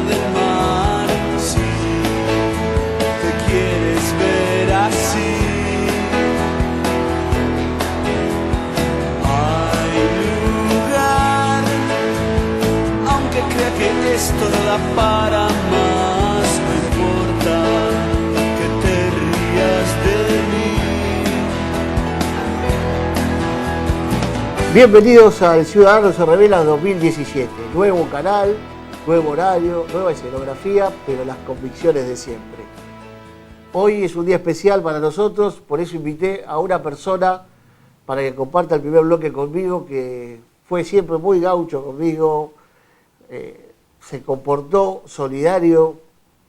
del mar. Si te quieres ver así, hay lugar, aunque crea que esto no da para más. No importa que te rías de mí. Bienvenidos al Ciudadanos se Revela 2017. Nuevo canal, nuevo horario, nueva escenografía, pero las convicciones de siempre. Hoy es un día especial para nosotros, por eso invité a una persona para que comparta el primer bloque conmigo, que fue siempre muy gaucho conmigo, se comportó solidario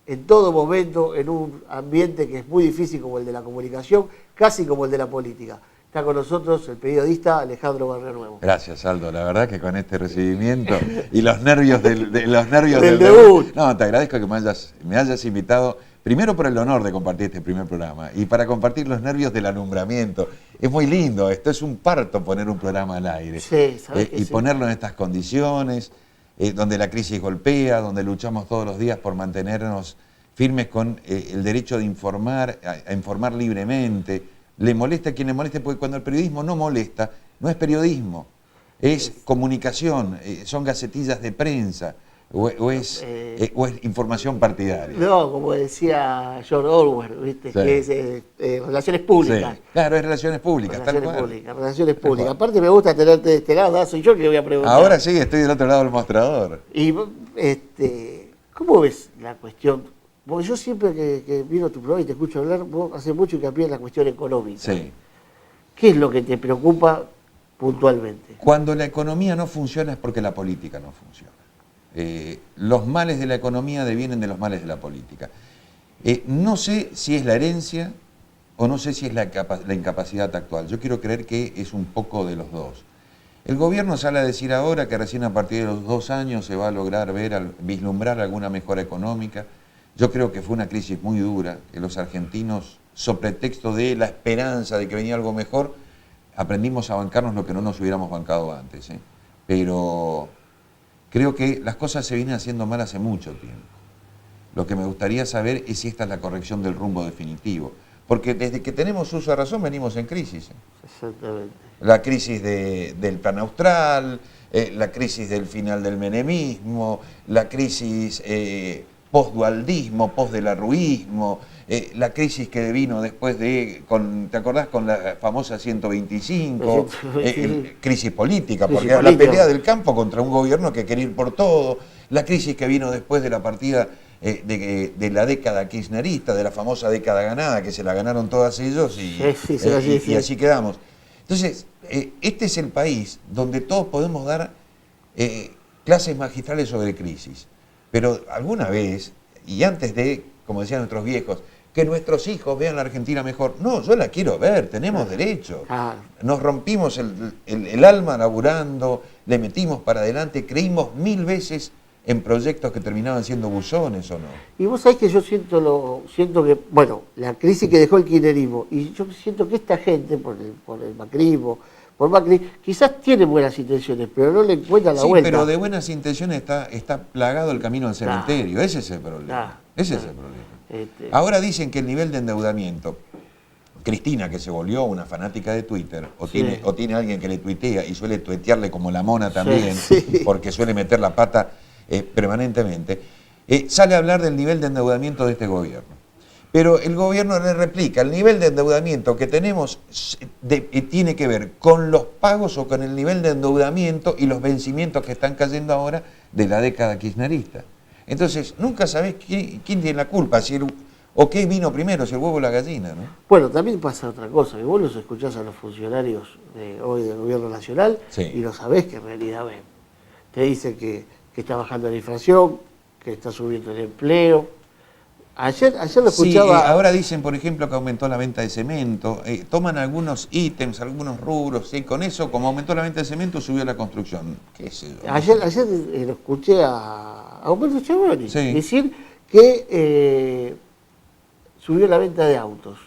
en todo momento, en un ambiente que es muy difícil como el de la comunicación, casi como el de la política. Está con nosotros el periodista Alejandro Barrionuevo. Gracias, Aldo. La verdad que con este recibimiento y los nervios del debut. No, te agradezco que me hayas invitado, primero por el honor de compartir este primer programa y para compartir los nervios del alumbramiento. Es muy lindo, esto es un parto poner un programa al aire. Sí, ¿sabes que y sí? ponerlo en estas condiciones, donde la crisis golpea, donde luchamos todos los días por mantenernos firmes con el derecho de informar, a informar libremente. Le molesta a quien le moleste, porque cuando el periodismo no molesta, no es periodismo, es comunicación, son gacetillas de prensa, o es información partidaria. No, como decía George Orwell, ¿viste? Sí. Que es relaciones públicas. Sí. Claro, es relaciones públicas, Relaciones tal cual. públicas, relaciones Tal públicas. cual. Aparte me gusta tenerte de este lado, soy yo que voy a preguntar. Ahora sí, estoy del otro lado del mostrador. Y, ¿cómo ves la cuestión? Porque yo siempre que miro tu programa y te escucho hablar, vos hace mucho hincapié en la cuestión económica. Sí. ¿Qué es lo que te preocupa puntualmente? Cuando la economía no funciona es porque la política no funciona. Los males de la economía devienen de los males de la política. No sé si es la herencia o no sé si es la incapacidad actual. Yo quiero creer que es un poco de los dos. El gobierno sale a decir ahora que recién a partir de los 2 años se va a lograr vislumbrar alguna mejora económica. Yo creo que fue una crisis muy dura, que los argentinos, sobre pretexto de la esperanza de que venía algo mejor, aprendimos a bancarnos lo que no nos hubiéramos bancado antes. Pero creo que las cosas se vienen haciendo mal hace mucho tiempo. Lo que me gustaría saber es si esta es la corrección del rumbo definitivo. Porque desde que tenemos uso de razón venimos en crisis. Exactamente. La crisis del plan austral, la crisis del final del menemismo, la crisis post-dualdismo, post-delarruismo, la crisis que vino después ¿te acordás con la famosa 125? Crisis política, porque era la pelea del campo contra un gobierno que quería ir por todo, la crisis que vino después de la partida de la década kirchnerista, de la famosa década ganada, que se la ganaron todas ellos y así quedamos. Entonces, este es el país donde todos podemos dar clases magistrales sobre crisis. Pero alguna vez, y antes de, como decían nuestros viejos, que nuestros hijos vean la Argentina mejor. No, yo la quiero ver, tenemos derecho. Nos rompimos el alma laburando, le metimos para adelante, creímos 1000 veces en proyectos que terminaban siendo buzones, ¿o no? Y vos sabés que yo siento que, bueno, la crisis que dejó el kirchnerismo, y yo siento que esta gente, por el macrismo, por Macri, quizás tiene buenas intenciones, pero no le encuentran la vuelta. Sí, pero de buenas intenciones está plagado el camino al cementerio. Ese es el problema. Ese es el problema. Ahora dicen que el nivel de endeudamiento, Cristina, que se volvió una fanática de Twitter, o tiene alguien que le tuitea y suele tuitearle como la mona también, porque suele meter la pata permanentemente, sale a hablar del nivel de endeudamiento de este gobierno. Pero el gobierno le replica, el nivel de endeudamiento que tenemos tiene que ver con los pagos o con el nivel de endeudamiento y los vencimientos que están cayendo ahora de la década kirchnerista. Entonces, nunca sabés quién tiene la culpa, o qué vino primero, si el huevo o la gallina, ¿no? Bueno, también pasa otra cosa, que vos los escuchás a los funcionarios de hoy del gobierno nacional y no sabés qué realidad ven. Te dicen que está bajando la inflación, que está subiendo el empleo. Ayer lo escuchaba... Sí, ahora dicen, por ejemplo, que aumentó la venta de cemento, toman algunos ítems, algunos rubros, con eso, como aumentó la venta de cemento, subió la construcción. ¿Qué sé yo? Ayer lo escuché a Humberto Schiavone decir que subió la venta de autos.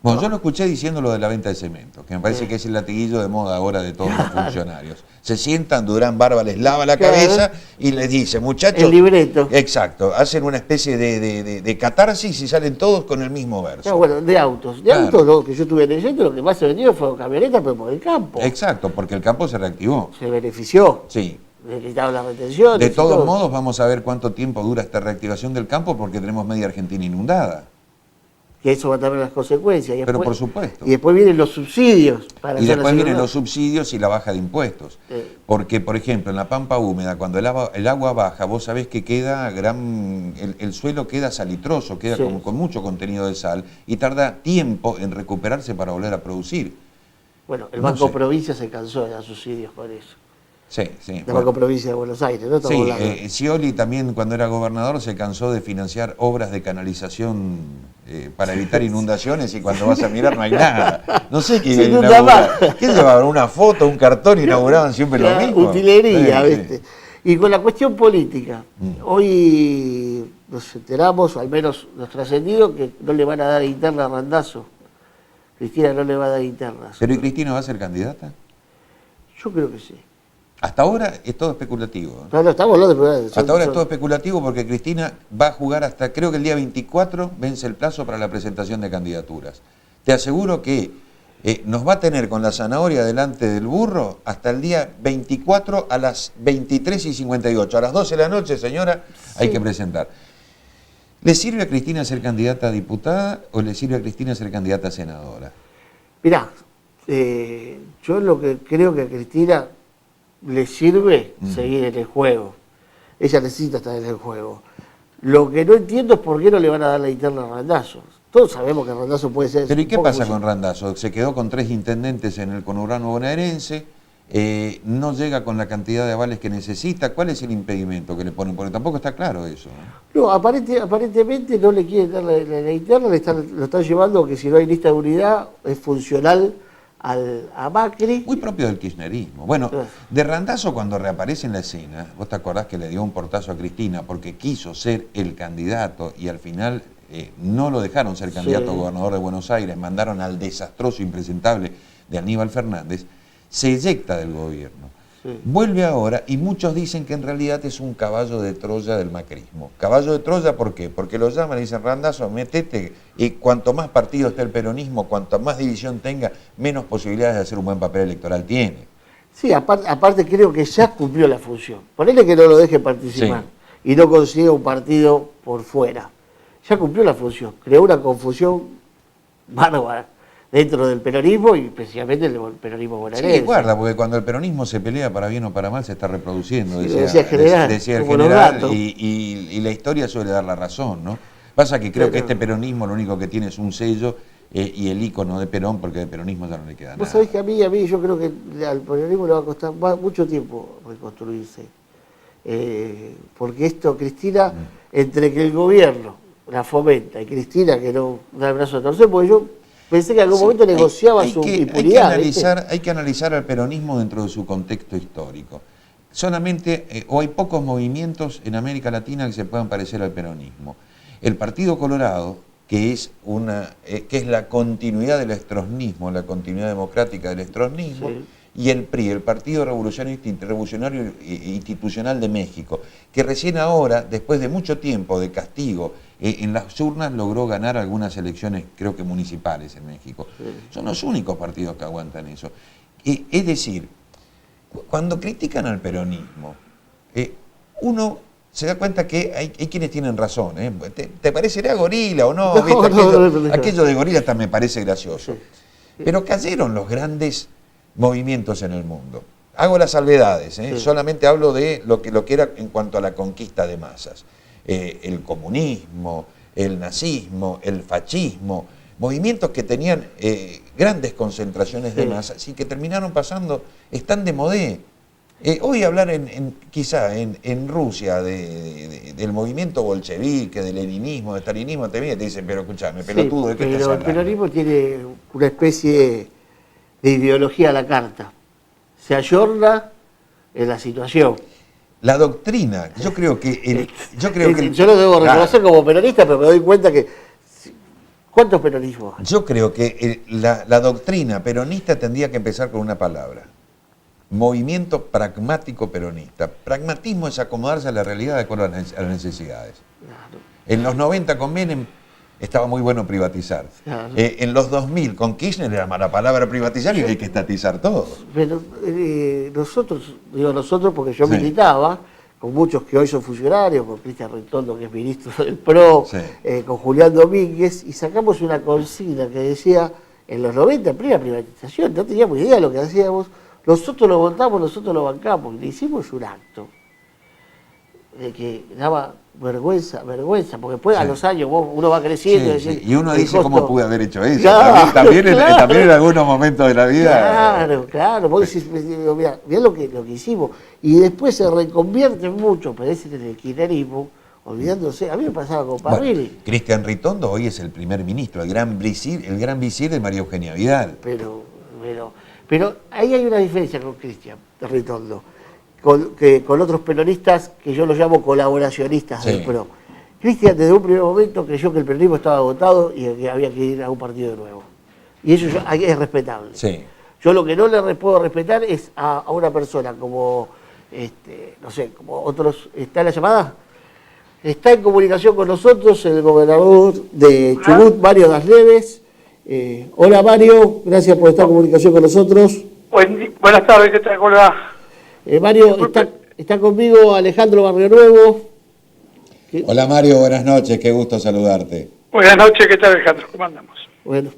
Bueno, yo lo escuché diciendo lo de la venta de cemento, que me parece que es el latiguillo de moda ahora de todos los funcionarios. Se sientan, Durán Barba les lava la cabeza y les dice, muchachos... El libreto. Exacto, hacen una especie de catarsis y salen todos con el mismo verso. No, bueno, de autos. De autos, lo que yo estuve leyendo, lo que más se vendió fue camionetas, pero por el campo. Exacto, porque el campo se reactivó. Se benefició. Sí. Le quitaron las retenciones. De todos todo. modos, vamos a ver cuánto tiempo dura esta reactivación del campo porque tenemos media Argentina inundada. Que eso va a tener las consecuencias. Y Pero después, por supuesto. Y después vienen los subsidios. Para Y hacer después la vienen seguridad. los subsidios y la baja de impuestos. Porque, por ejemplo, en la pampa húmeda, cuando el agua baja, vos sabés que queda el suelo queda salitroso, queda Sí. con mucho contenido de sal y tarda tiempo en recuperarse para volver a producir. Bueno, el No Banco sé. Provincia se cansó de dar subsidios por eso. Sí, sí. El Banco Provincia de Buenos Aires, ¿no? Estamos Sí, hablando. Scioli también cuando era gobernador se cansó de financiar obras de canalización para evitar inundaciones y cuando vas a mirar no hay nada. No sé qué Se inunda inauguraban. más. ¿Qué llevaban? Una foto, un cartón, inauguraban siempre lo mismo. Utilería, Sí, sí. ¿viste? Y con la cuestión política, hoy nos enteramos, o al menos nos trascendido, que no le van a dar interna a Randazzo. Cristina no le va a dar internas. ¿Pero y Cristina va a ser candidata? Yo creo que sí. Hasta ahora es todo especulativo. No, estamos hablando de... Hasta ahora es todo especulativo porque Cristina va a jugar hasta, creo que el día 24 vence el plazo para la presentación de candidaturas. Te aseguro que nos va a tener con la zanahoria delante del burro hasta el día 24 a las 23:58. A las 12 de la noche, señora, hay que presentar. ¿Le sirve a Cristina ser candidata a diputada o le sirve a Cristina ser candidata a senadora? Mirá, yo lo que creo que a Cristina le sirve seguir en el juego. Ella necesita estar en el juego. Lo que no entiendo es por qué no le van a dar la interna a Randazzo. Todos sabemos que Randazzo puede ser... Pero ¿y qué un poco pasa como- con Randazzo? Se quedó con 3 intendentes en el conurbano bonaerense, no llega con la cantidad de avales que necesita. ¿Cuál es el impedimento que le ponen? Porque tampoco está claro eso, ¿no? No, aparentemente no le quieren dar la interna, lo están llevando que si no hay lista de unidad es funcional a Macri. Muy propio del kirchnerismo. Bueno, de Randazzo cuando reaparece en la escena, vos te acordás que le dio un portazo a Cristina porque quiso ser el candidato y al final no lo dejaron ser candidato a gobernador de Buenos Aires, mandaron al desastroso impresentable de Aníbal Fernández, se eyecta del gobierno. Sí. Vuelve ahora y muchos dicen que en realidad es un caballo de Troya del macrismo. ¿Caballo de Troya por qué? Porque lo llaman y dicen, Randazzo, metete, y cuanto más partido esté el peronismo, cuanto más división tenga, menos posibilidades de hacer un buen papel electoral tiene. Sí, aparte creo que ya cumplió la función. Ponele que no lo deje participar y no consiga un partido por fuera. Ya cumplió la función. Creó una confusión bárbara dentro del peronismo y especialmente el peronismo bonaerense. Sí, guarda, porque cuando el peronismo se pelea para bien o para mal se está reproduciendo, Sí, decía decía el general, el como los general, gatos. y la historia suele dar la razón, ¿no? Pasa que creo que este peronismo lo único que tiene es un sello y el ícono de Perón, porque de peronismo ya no le queda nada. Vos sabés que a mí yo creo que al peronismo le va a costar mucho tiempo reconstruirse. Porque esto, Cristina, entre que el gobierno la fomenta y Cristina que no da el brazo a torcer, porque yo pensé que en algún momento negociaba su impunidad. Hay que analizar al peronismo dentro de su contexto histórico. Solamente, o hay pocos movimientos en América Latina que se puedan parecer al peronismo. El Partido Colorado, que es la continuidad del estronismo, la continuidad democrática del estronismo, Sí. y el PRI, el Partido Revolucionario Institucional de México, que recién ahora, después de mucho tiempo de castigo, en las urnas logró ganar algunas elecciones, creo que municipales en México. Sí. Son los únicos partidos que aguantan eso. Es decir, cuando critican al peronismo, uno se da cuenta que hay quienes tienen razón. ¿Te parecerá gorila o no? No, ¿Viste? no. Aquello de gorila hasta me parece gracioso. Sí. Pero cayeron los grandes movimientos en el mundo. Hago las salvedades, Sí. solamente hablo de lo que era en cuanto a la conquista de masas. El comunismo, el nazismo, el fascismo, movimientos que tenían grandes concentraciones de masas y que terminaron pasando, están de modé. Hoy hablar quizá en Rusia del movimiento bolchevique, del leninismo, del stalinismo, te viene y te dicen, pero escúchame, pelotudo, ¿de qué estás pero el hablando? peronismo tiene una especie de ideología a la carta. Se ayorna en la situación. La doctrina, yo creo que... Yo lo debo reconocer como peronista, pero me doy cuenta que ¿Cuántos peronismos hay? Yo creo que la doctrina peronista tendría que empezar con una palabra. Movimiento pragmático peronista. Pragmatismo es acomodarse a la realidad de acuerdo a las necesidades. Claro, En los 90 con Menem estaba muy bueno privatizar. claro. En los 2000 con Kirchner era mala palabra privatizar y hay que estatizar todo. Pero nosotros, digo nosotros porque yo Sí. militaba, con muchos que hoy son funcionarios, con Cristian Ritondo, que es ministro del PRO, Sí. con Julián Domínguez, y sacamos una consigna que decía, en los 90, en plena privatización, no teníamos idea de lo que hacíamos, nosotros lo votamos, nosotros lo bancamos, le hicimos un acto de que daba vergüenza, porque después a Sí. los años uno va creciendo. Sí, sí. Y uno el dice, costo- ¿cómo pude haber hecho eso? Claro, También claro. en algunos momentos de la vida. Claro, vos decís, mirá lo que hicimos. Y después se reconvierte mucho, parece que en el kirchnerismo, olvidándose, a mí me pasaba con Bueno, Parrilli, Cristian Ritondo hoy es el primer ministro, el gran visir de María Eugenia Vidal. pero ahí hay una diferencia con Cristian Ritondo, con otros peronistas que yo los llamo colaboracionistas Sí. del PRO. Cristian desde un primer momento creyó que el peronismo estaba agotado y que había que ir a un partido nuevo. Y eso es respetable. Sí. Yo lo que no le puedo respetar es a una persona como, no sé, como otros. ¿Está en la llamada? Está en comunicación con nosotros el gobernador de Chubut, Mario Das Neves. Hola Mario, gracias por estar en comunicación con nosotros. Buenas tardes, ¿qué tal? ¿Cómo le va? Mario, está conmigo Alejandro Barrio Nuevo. Hola Mario, buenas noches, qué gusto saludarte. Buenas noches, ¿qué tal, Alejandro? ¿Cómo andamos? Bueno,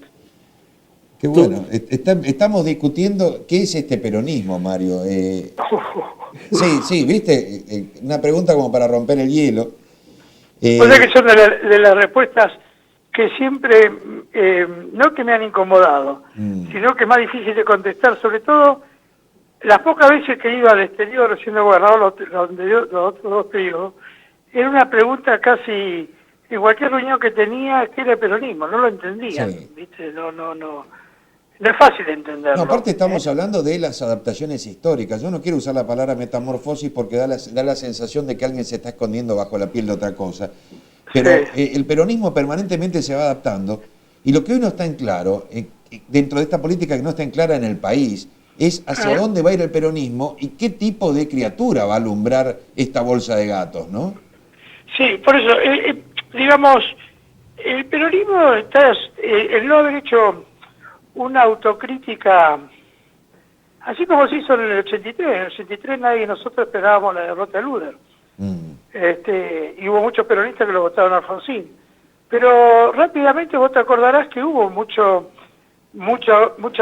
Qué bueno, estamos discutiendo qué es este peronismo, Mario. Sí, viste, una pregunta como para romper el hielo. O sea que son de las respuestas que siempre, no que me han incomodado, sino que es más difícil de contestar, sobre todo las pocas veces que he ido al exterior siendo gobernador los otros dos periodos, era una pregunta casi, en cualquier reunión que tenía, que era el peronismo, no lo entendían, Sí. ¿viste? No es fácil de entenderlo. No, aparte estamos hablando de las adaptaciones históricas. Yo no quiero usar la palabra metamorfosis porque da la sensación de que alguien se está escondiendo bajo la piel de otra cosa. Pero Sí. el peronismo permanentemente se va adaptando y lo que hoy no está en claro, dentro de esta política que no está en clara en el país, es hacia dónde va a ir el peronismo y qué tipo de criatura va a alumbrar esta bolsa de gatos, ¿no? Sí, por eso, digamos, el peronismo está, el no haber hecho una autocrítica, así como se hizo en el 83. En el 83 nadie de nosotros esperábamos la derrota de Luder. Y hubo muchos peronistas que lo votaron a Alfonsín. Pero rápidamente vos te acordarás que hubo mucha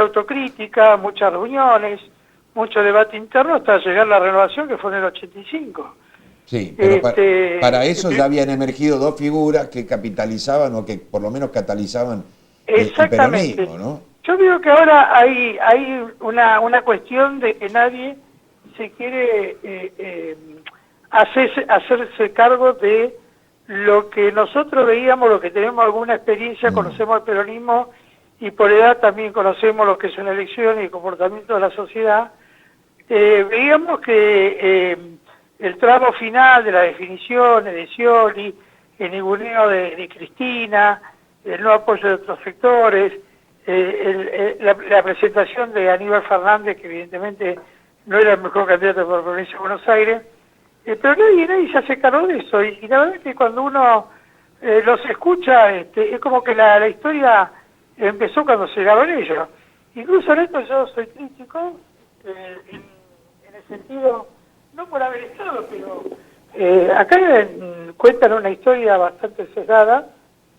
autocrítica, muchas reuniones, mucho debate interno hasta llegar a la renovación que fue en el 85. Sí, pero para eso ya habían emergido dos figuras que capitalizaban o que por lo menos catalizaban el peronismo, ¿no? Yo digo que ahora hay una cuestión de que nadie se quiere hacerse cargo de lo que nosotros veíamos, lo que tenemos alguna experiencia, conocemos el peronismo y por edad también conocemos lo que son elecciones y comportamiento de la sociedad. Veíamos que el tramo final de las definiciones de Scioli, el ninguneo de Cristina, el no apoyo de otros sectores, la presentación de Aníbal Fernández, que evidentemente no era el mejor candidato por la provincia de Buenos Aires, pero nadie se hace cargo de eso, y la verdad es que cuando uno los escucha, es como que la historia empezó cuando llegaron ellos. Incluso en esto yo soy crítico, en el sentido, no por haber estado, pero acá cuentan una historia bastante sesgada,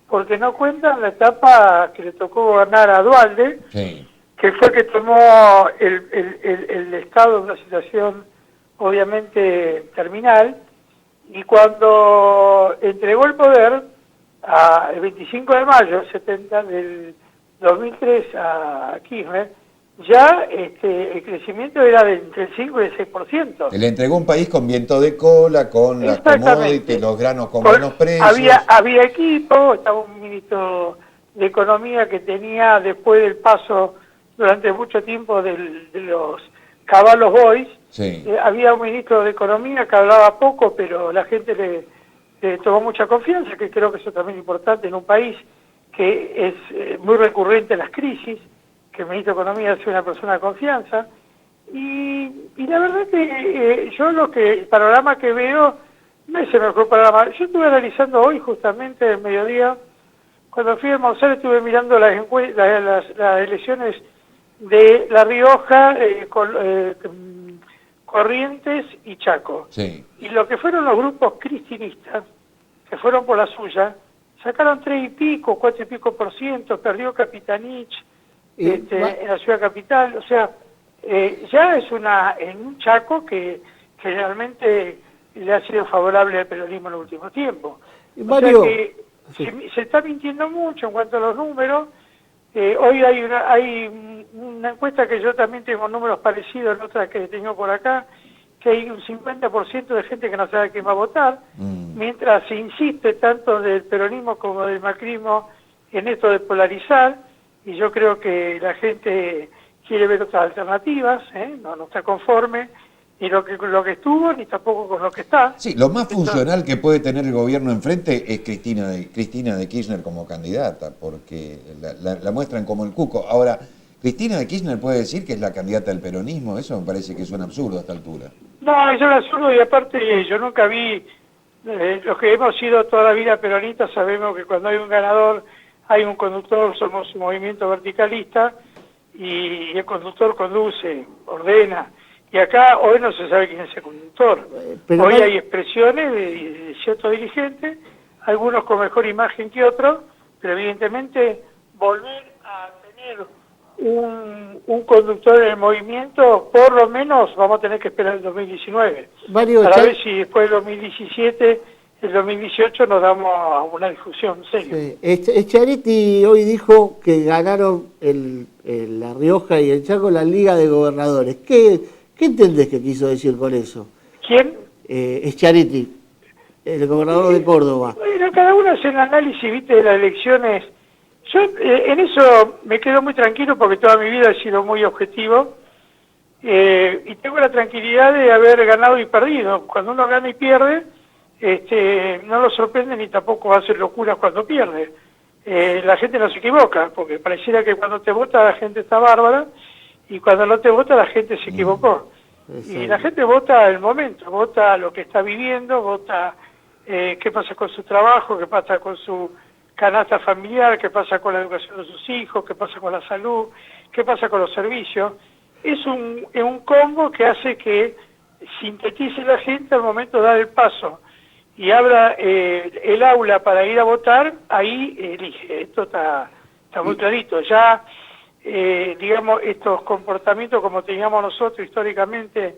porque no cuentan la etapa que le tocó gobernar a Duhalde, Sí. que fue que tomó el Estado en una situación obviamente terminal, y cuando entregó el poder el 25 de mayo del 2003 a Kirchner, ya el crecimiento era de entre el 5 y el 6%. Le entregó un país con viento de cola, con las commodities, los granos con buenos precios. Había equipo, estaba un ministro de Economía que tenía, después del paso durante mucho tiempo de los Caballos Boys, Sí. había un ministro de Economía que hablaba poco, pero la gente le tomó mucha confianza, que creo que eso también es importante en un país que es muy recurrente en las crisis, que el ministro de Economía es una persona de confianza, y la verdad que el panorama que veo no es el mejor panorama. Yo estuve analizando hoy justamente el mediodía, cuando fui a almorzar estuve mirando las elecciones de La Rioja, Corrientes y Chaco. Sí. Y lo que fueron los grupos cristinistas, que fueron por la suya, sacaron 3 y pico, 4 y pico %, perdió Capitanich en la ciudad capital, o sea, ya es en un Chaco que realmente le ha sido favorable al peronismo en el último tiempo. Mario, o sea que se está mintiendo mucho en cuanto a los números. Hoy hay una encuesta que yo también tengo números parecidos en otras que tengo por acá, que hay un 50% de gente que no sabe quién va a votar, mientras se insiste tanto del peronismo como del macrismo en esto de polarizar, y yo creo que la gente quiere ver otras alternativas, no está conforme ni lo que estuvo, ni tampoco con lo que está. Sí, lo más funcional que puede tener el gobierno enfrente es Cristina de Kirchner como candidata, porque la muestran como el cuco. Ahora, ¿Cristina de Kirchner puede decir que es la candidata del peronismo? Eso me parece que es un absurdo a esta altura. No, eso es absurdo, y aparte yo nunca vi, los que hemos sido toda la vida peronistas sabemos que cuando hay un ganador hay un conductor, somos un movimiento verticalista, y el conductor conduce, ordena. Y acá hoy no se sabe quién es el conductor. Hoy hay expresiones de ciertos dirigentes, algunos con mejor imagen que otros, pero evidentemente volver a tener un conductor en el movimiento, por lo menos vamos a tener que esperar el 2019. Mario, para ver si después del 2017, el 2018 nos damos a una discusión seria. Sí. Schiaretti hoy dijo que ganaron La Rioja y el Chaco la Liga de Gobernadores. ¿Qué entendés que quiso decir con eso? ¿Quién? Schiaretti, el gobernador de Córdoba. Bueno, cada uno hace un análisis, viste, de las elecciones. Yo en eso me quedo muy tranquilo porque toda mi vida he sido muy objetivo, y tengo la tranquilidad de haber ganado y perdido. Cuando uno gana y pierde, no lo sorprende ni tampoco hace locuras cuando pierde. La gente no se equivoca, porque pareciera que cuando te vota la gente está bárbara, y cuando no te vota la gente se equivocó. Y la gente vota el momento, vota lo que está viviendo, vota qué pasa con su trabajo, qué pasa con su canasta familiar, qué pasa con la educación de sus hijos, qué pasa con la salud, qué pasa con los servicios. Es un combo que hace que sintetice la gente al momento de dar el paso y abra el aula para ir a votar, ahí elige. Esto está muy clarito. Ya, digamos, estos comportamientos como teníamos nosotros históricamente,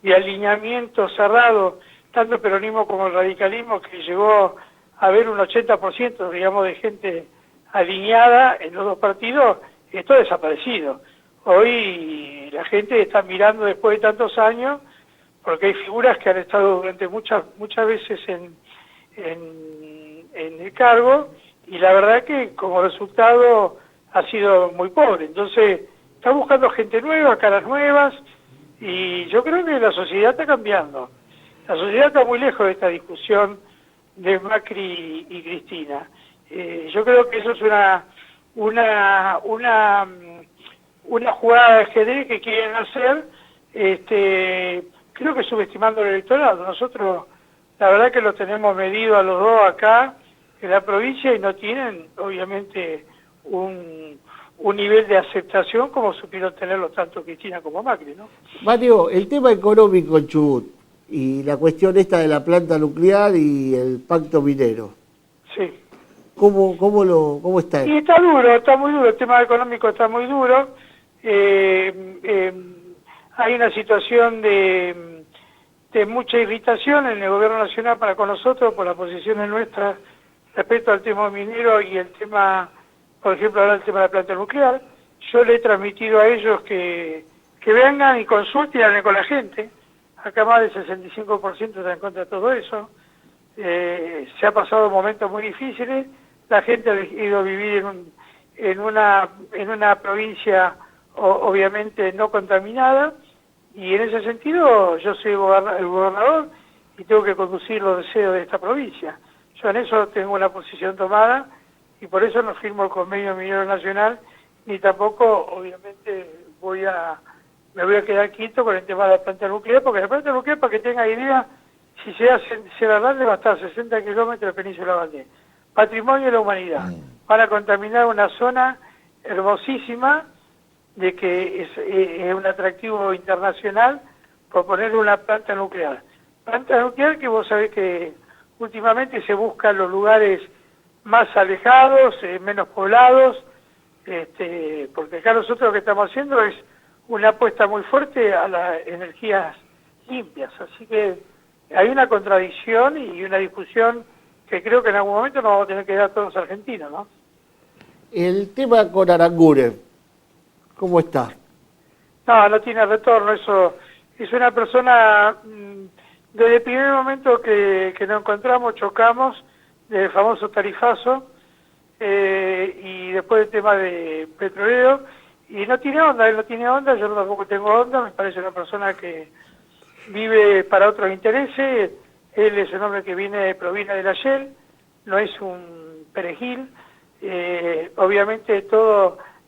de alineamiento cerrado, tanto el peronismo como el radicalismo, que llegó a haber un 80%, digamos, de gente alineada en los dos partidos, esto ha desaparecido. Hoy la gente está mirando después de tantos años, porque hay figuras que han estado durante muchas veces en el cargo, y la verdad que como resultado ha sido muy pobre. Entonces está buscando gente nueva, caras nuevas, y yo creo que la sociedad está cambiando. La sociedad está muy lejos de esta discusión de Macri y Cristina. Yo creo que eso es una jugada de ajedrez que quieren hacer, creo que subestimando el electorado. Nosotros, la verdad que lo tenemos medido a los dos acá en la provincia y no tienen, obviamente, un nivel de aceptación como supieron tenerlo tanto Cristina como Macri, ¿no? Mario, el tema económico en Chubut y la cuestión esta de la planta nuclear y el pacto minero. Sí. ¿Cómo está? Y está duro, está muy duro, el tema económico está muy duro. Hay una situación de mucha irritación en el gobierno nacional para con nosotros por las posiciones nuestras respecto al tema minero y el tema, por ejemplo, ahora el tema de la planta nuclear. Yo le he transmitido a ellos que vengan y consulten y hablen con la gente. Acá más del 65% está en contra de todo eso. Se ha pasado momentos muy difíciles. La gente ha ido a vivir en una provincia obviamente no contaminada, y en ese sentido yo soy el gobernador y tengo que conducir los deseos de esta provincia. Yo en eso tengo una posición tomada y por eso no firmo el convenio minero nacional, ni tampoco, obviamente, me voy a quedar quieto con el tema de la planta nuclear, porque la planta nuclear, para que tenga idea, si se hace Sierra Grande va a estar a 60 kilómetros de Península Valdés. Patrimonio de la humanidad. Van a contaminar una zona hermosísima, de que es un atractivo internacional por poner una planta nuclear. Planta nuclear que vos sabés que últimamente se buscan los lugares más alejados, menos poblados, porque acá nosotros lo que estamos haciendo es una apuesta muy fuerte a las energías limpias. Así que hay una contradicción y una discusión que creo que en algún momento nos vamos a tener que dar todos los argentinos, ¿no? El tema con Aranguren, ¿cómo está? No tiene retorno, eso es una persona, desde el primer momento que nos encontramos, chocamos, del famoso tarifazo, y después el tema de petrolero, y no tiene onda, él no tiene onda, yo tampoco tengo onda, me parece una persona que vive para otros intereses, él es un hombre que proviene de la Shell, no es un perejil, obviamente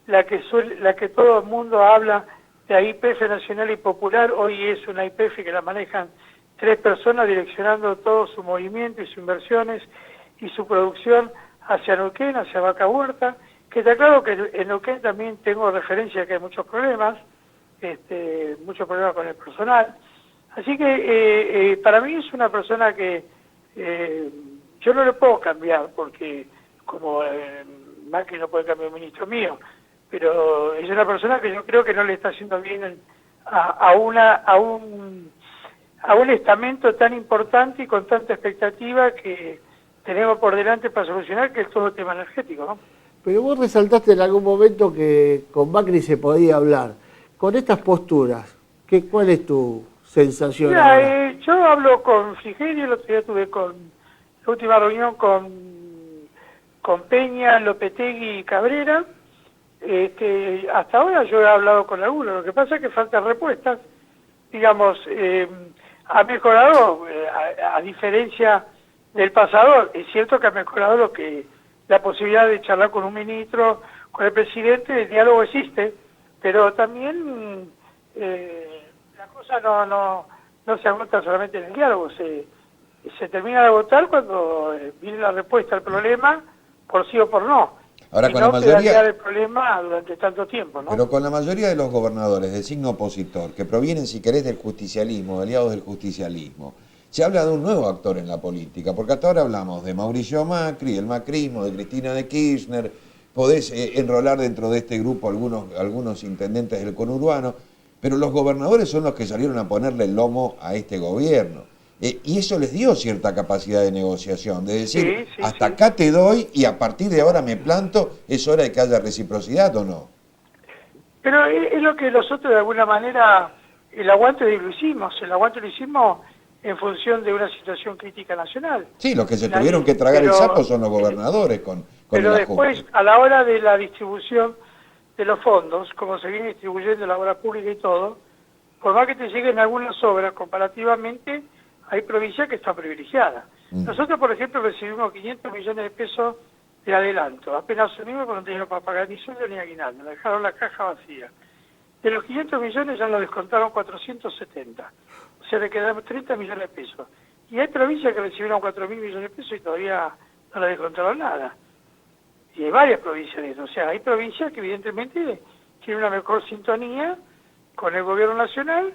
la que todo el mundo habla de la YPF Nacional y Popular, hoy es una YPF que la manejan 3 personas direccionando todo su movimiento y sus inversiones y su producción hacia Neuquén, hacia Vaca Muerta, que está claro que en Neuquén también tengo referencia que hay muchos problemas con el personal. Así que para mí es una persona que yo no le puedo cambiar, porque como Macri no puede cambiar un ministro mío, pero es una persona que yo creo que no le está haciendo bien a un estamento tan importante y con tanta expectativa que tenemos por delante para solucionar, que es todo el tema energético, ¿no? Pero vos resaltaste en algún momento que con Macri se podía hablar. Con estas posturas, ¿cuál es tu sensación ahora? Yo hablo con Frigerio, el otro día tuve la última reunión con Peña, Lopetegui y Cabrera. Hasta ahora yo he hablado con algunos, lo que pasa es que faltan respuestas. Digamos, ha mejorado, a diferencia del pasado, es cierto que ha mejorado la posibilidad de charlar con un ministro, con el presidente, el diálogo existe, pero también la cosa no se agota solamente en el diálogo, se termina de votar cuando viene la respuesta al problema, por sí o por no. Ahora, y con no la mayoría plantear el problema durante tanto tiempo, ¿no? Pero con la mayoría de los gobernadores de signo opositor, que provienen, si querés, del justicialismo, aliados del justicialismo, se habla de un nuevo actor en la política, porque hasta ahora hablamos de Mauricio Macri, del macrismo, de Cristina de Kirchner, podés enrolar dentro de este grupo algunos intendentes del conurbano, pero los gobernadores son los que salieron a ponerle el lomo a este gobierno. Y eso les dio cierta capacidad de negociación, de decir, hasta acá te doy y a partir de ahora me planto, ¿es hora de que haya reciprocidad o no? Pero es lo que nosotros de alguna manera, el aguante lo hicimos en función de una situación crítica nacional. Sí, los que se tuvieron que tragar el sapo son los gobernadores con pero el después, ajuste. a la hora de la distribución de los fondos, como se viene distribuyendo la obra pública y todo, por más que te lleguen algunas obras, comparativamente, hay provincias que están privilegiadas. Nosotros, por ejemplo, recibimos 500 millones de pesos de adelanto. Apenas asumimos cuando no teníamos para pagar ni sueldo ni aguinaldo. Nos dejaron la caja vacía. De los 500 millones ya nos descontaron 470. O sea, le quedamos 30 millones de pesos. Y hay provincias que recibieron 4.000 millones de pesos y todavía no le descontaron nada. Y hay varias provincias de eso. O sea, hay provincias que evidentemente tienen una mejor sintonía con el gobierno nacional,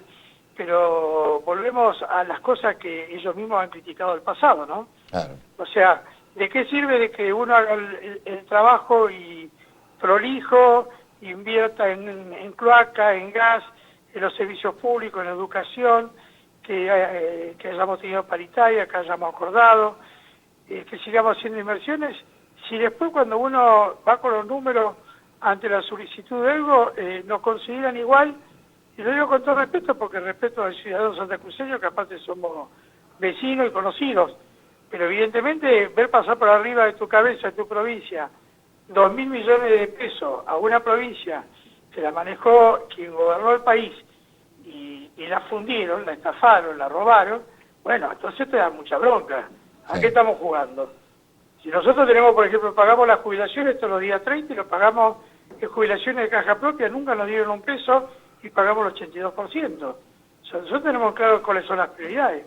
pero volvemos a las cosas que ellos mismos han criticado del pasado, ¿no? Claro. O sea, ¿de qué sirve de que uno haga el trabajo y prolijo, invierta en cloaca, en gas, en los servicios públicos, en educación, que hayamos tenido paritaria, que hayamos acordado, que sigamos haciendo inversiones, si después cuando uno va con los números ante la solicitud de algo, nos consideran igual? Y lo digo con todo respeto, porque respeto al ciudadano santacruceño, que aparte somos vecinos y conocidos. Pero evidentemente, ver pasar por arriba de tu cabeza, de tu provincia, 2.000 millones de pesos a una provincia que la manejó quien gobernó el país y la fundieron, la estafaron, la robaron, bueno, entonces te da mucha bronca. ¿A qué estamos jugando? Si nosotros tenemos, por ejemplo, pagamos las jubilaciones todos los días 30 y lo pagamos en jubilaciones de caja propia, nunca nos dieron un peso y pagamos el 82%. O sea, nosotros tenemos claro cuáles son las prioridades.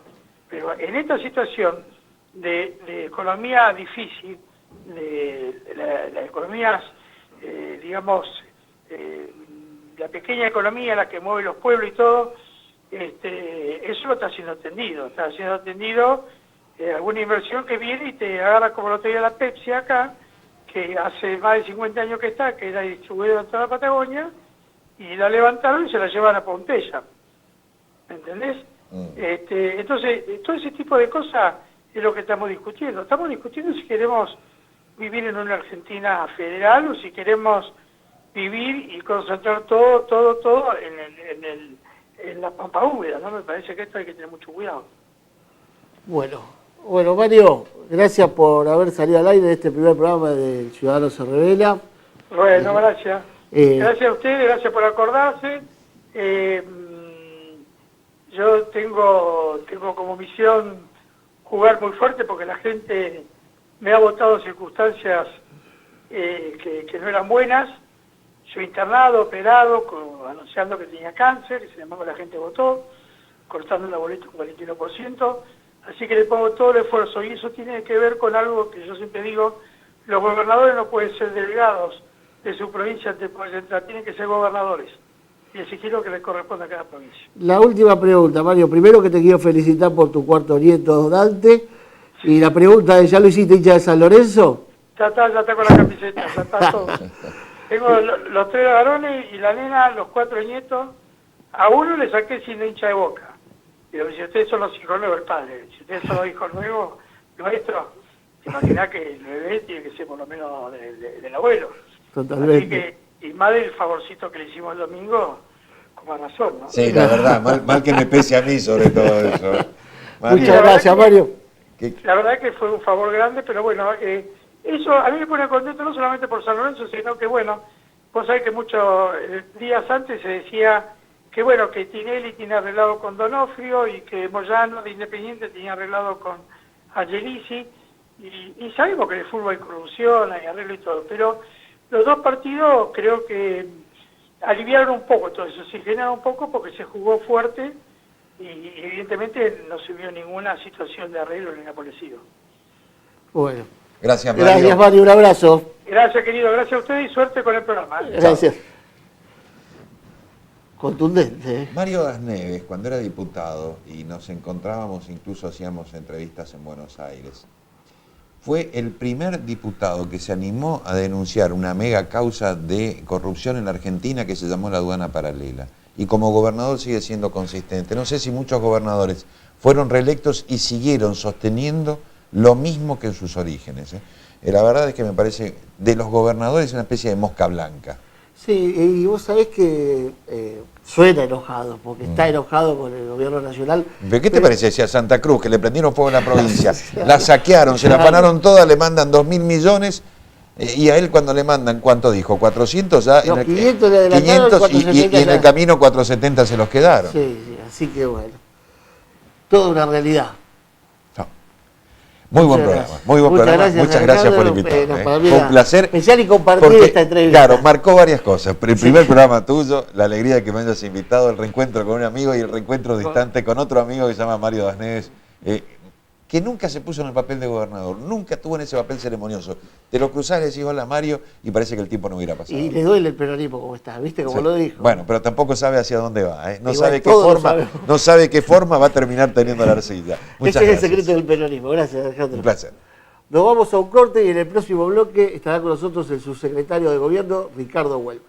Pero en esta situación de economía difícil, de las economías, digamos, la pequeña economía, la que mueve los pueblos y todo, eso lo está siendo atendido. Está siendo atendido alguna inversión que viene y te agarra como lo tenía la Pepsi acá, que hace más de 50 años que está, que era distribuida en toda la Patagonia, y la levantaron y se la llevan a Pompeya. ¿Me entendés? Entonces, todo ese tipo de cosas es lo que estamos discutiendo. Estamos discutiendo si queremos vivir en una Argentina federal o si queremos vivir y concentrar todo en la pampa húmeda, ¿no? Me parece que esto hay que tener mucho cuidado. Bueno, Mario, gracias por haber salido al aire de este primer programa de Ciudadanos se Revela. Bueno, gracias. Gracias a ustedes, gracias por acordarse. Yo tengo como misión jugar muy fuerte porque la gente me ha votado en circunstancias que no eran buenas. Yo internado, operado, anunciando que tenía cáncer, y sin embargo la gente votó, cortando la boleta un 41%. Así que le pongo todo el esfuerzo, y eso tiene que ver con algo que yo siempre digo: los gobernadores no pueden ser delegados de su provincia ante el Poder Central, tienen que ser gobernadores, y así quiero que le corresponda a cada provincia. La última pregunta, Mario. Primero, que te quiero felicitar por tu cuarto nieto, Dante, y la pregunta es: ¿ya lo hiciste hincha de San Lorenzo? Ya está con la camiseta, ya está todo. Tengo los 3 varones y la nena, los 4 nietos. A uno le saqué siendo hincha de Boca. Digo, si ustedes son los hijos nuevos, el padre, si ustedes son los hijos nuevos, nuestros, te imaginás que el bebé tiene que ser por lo menos del abuelo. Totalmente. Así que, y más del favorcito que le hicimos el domingo, como razón, ¿no? Sí, la verdad, mal que me pese a mí sobre todo eso. Muchas gracias, Mario. La verdad es que fue un favor grande, pero bueno, eso a mí me pone contento no solamente por San Lorenzo, sino que bueno, vos sabés que muchos días antes se decía que bueno, que Tinelli tiene arreglado con Donofrio y que Moyano de Independiente tenía arreglado con Angelici, y sabemos que en el fútbol hay corrupción, hay arreglo y todo, pero los dos partidos creo que aliviaron un poco todo eso, se generaron un poco porque se jugó fuerte y evidentemente no se vio ninguna situación de arreglo ni nada parecido. Bueno. Gracias, Mario. Gracias, Mario. Un abrazo. Gracias, querido. Gracias a ustedes y suerte con el programa. Gracias. Contundente, ¿eh? Mario Das Neves, cuando era diputado y nos encontrábamos, incluso hacíamos entrevistas en Buenos Aires, fue el primer diputado que se animó a denunciar una mega causa de corrupción en la Argentina que se llamó la aduana paralela. Y como gobernador sigue siendo consistente. No sé si muchos gobernadores fueron reelectos y siguieron sosteniendo lo mismo que en sus orígenes. La verdad es que me parece, de los gobernadores, una especie de mosca blanca. Sí, y vos sabés que suena enojado, porque está enojado con el gobierno nacional. ¿Pero qué te parece si a Santa Cruz, que le prendieron fuego en la provincia, la saquearon, se la afanaron toda, le mandan 2.000 millones, y a él cuando le mandan, ¿cuánto dijo? 400 ya, Los en el, 500 le adelantaron, 500 y en el camino 470 se los quedaron. Sí, así que bueno, toda una realidad. Muy buen programa, muy buen programa. Muchas gracias por invitarme. Fue un placer. Especial y compartir esta entrevista. Claro, marcó varias cosas. El primer programa tuyo, la alegría de que me hayas invitado, el reencuentro con un amigo y el reencuentro distante con otro amigo que se llama Mario Das Neves, que nunca se puso en el papel de gobernador, nunca estuvo en ese papel ceremonioso. Te lo cruzás, le decís hola Mario y parece que el tiempo no hubiera pasado. Y le duele el peronismo como está, ¿viste? Como lo dijo. Bueno, pero tampoco sabe hacia dónde va, no, Igual, sabe qué forma va a terminar teniendo la arcilla. Muchas Ese es el secreto del peronismo. Gracias, Alejandro. Un placer. Nos vamos a un corte y en el próximo bloque estará con nosotros el subsecretario de Gobierno, Ricardo Huelmach.